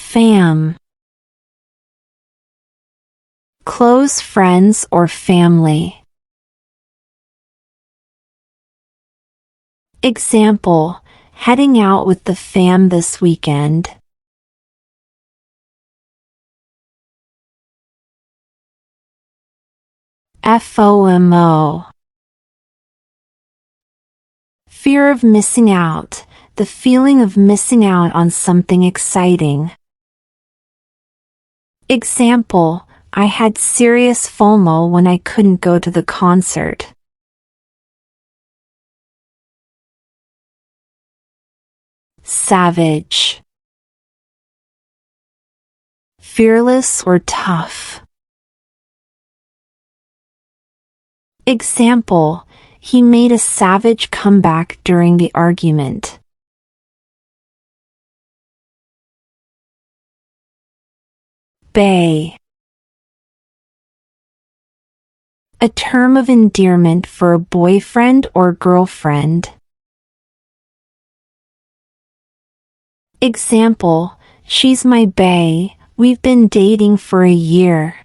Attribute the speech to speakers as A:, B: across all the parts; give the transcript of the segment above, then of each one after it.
A: Fam. Close friends or family. Example, heading out with the fam this weekend. FOMO. Fear of missing out, the feeling of missing out on something exciting. Example, I had serious FOMO when I couldn't go to the concert. Savage. Fearless or tough. Example, he made a savage comeback during the argument. Bae. A term of endearment for a boyfriend or girlfriend. Example, she's my bae, we've been dating for a year.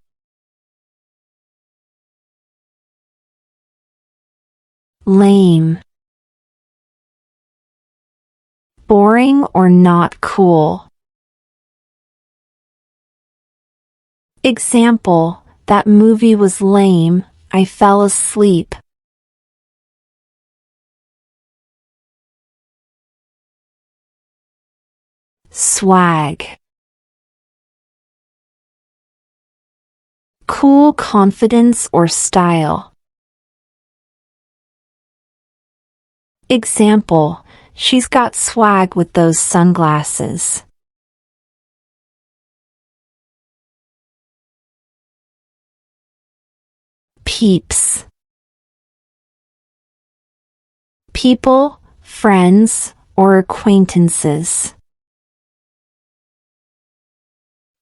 A: Lame. Boring or not cool. Example, that movie was lame, I fell asleep. Swag. Cool confidence or style. Example, she's got swag with those sunglasses. Peeps. People, friends, or acquaintances.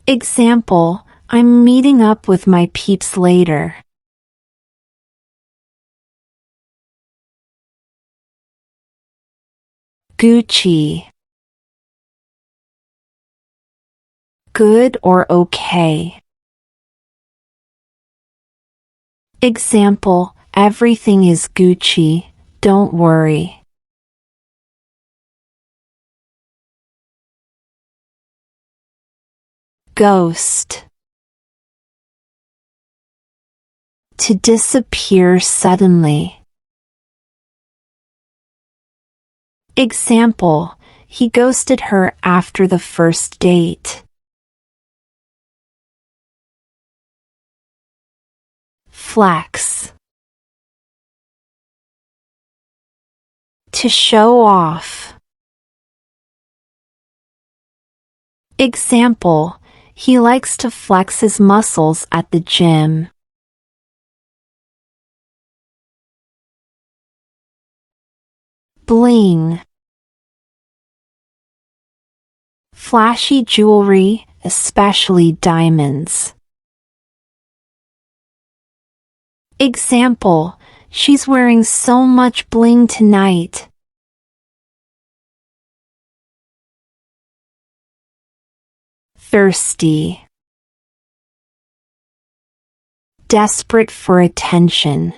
A: Example, I'm meeting up with my peeps later. Gucci. Good or okay. Example, everything is Gucci, don't worry. Ghost. To disappear suddenly. Example, he ghosted her after the first date. Flex. To show off. Example, he likes to flex his muscles at the gym. Bling. Flashy jewelry, especially diamonds. Example, she's wearing so much bling tonight. Thirsty. Desperate for attention.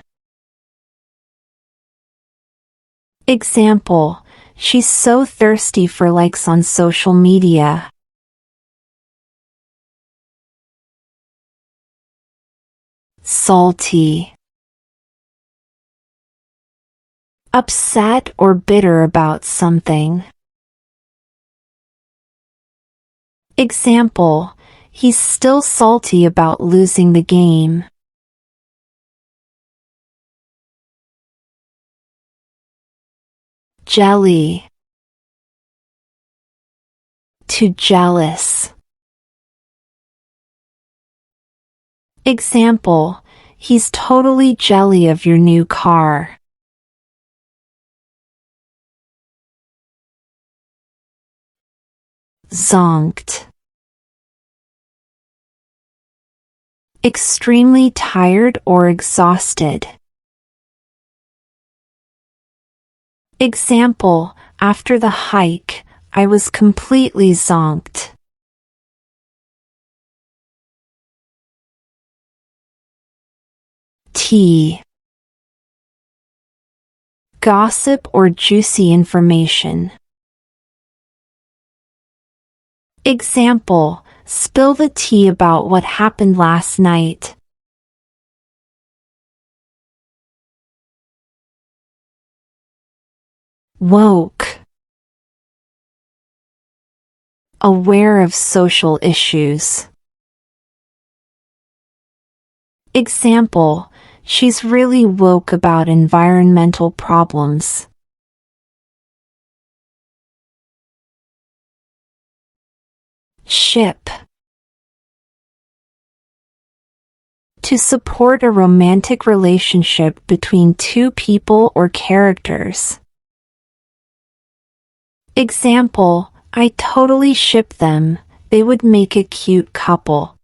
A: Example, she's so thirsty for likes on social media. Salty. Upset or bitter about something. Example, he's still salty about losing the game. Jelly. To jealous. Example, he's totally jelly of your new car. Zonked. Extremely tired or exhausted. Example, after the hike, I was completely zonked. tea. Gossip or juicy information. Example, spill the tea about what happened last night. Woke. Aware of social issues. Example, she's really woke about environmental problems. Ship. To support a romantic relationship between two people or characters. Example, I totally ship them, they would make a cute couple.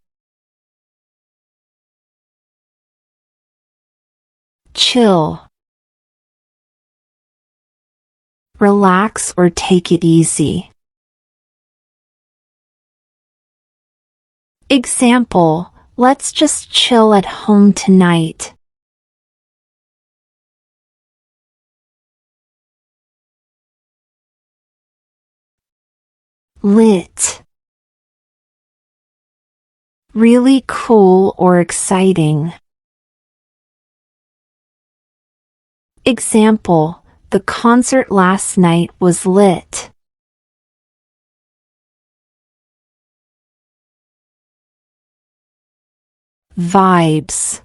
A: Chill. Relax or take it easy. Example, let's just chill at home tonight. Lit. Really cool or exciting. Example, the concert last night was lit. Vibes.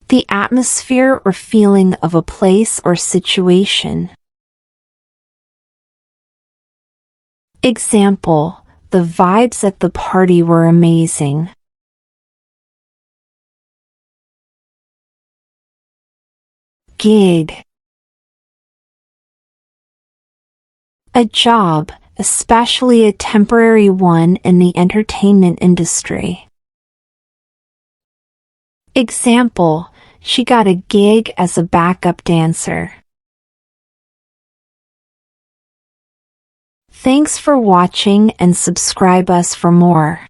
A: The atmosphere or feeling of a place or situation. Example, the vibes at the party were amazing. Gig. A job, especially a temporary one in the entertainment industry. Example, she got a gig as a backup dancer. Thanks for watching and subscribe us for more.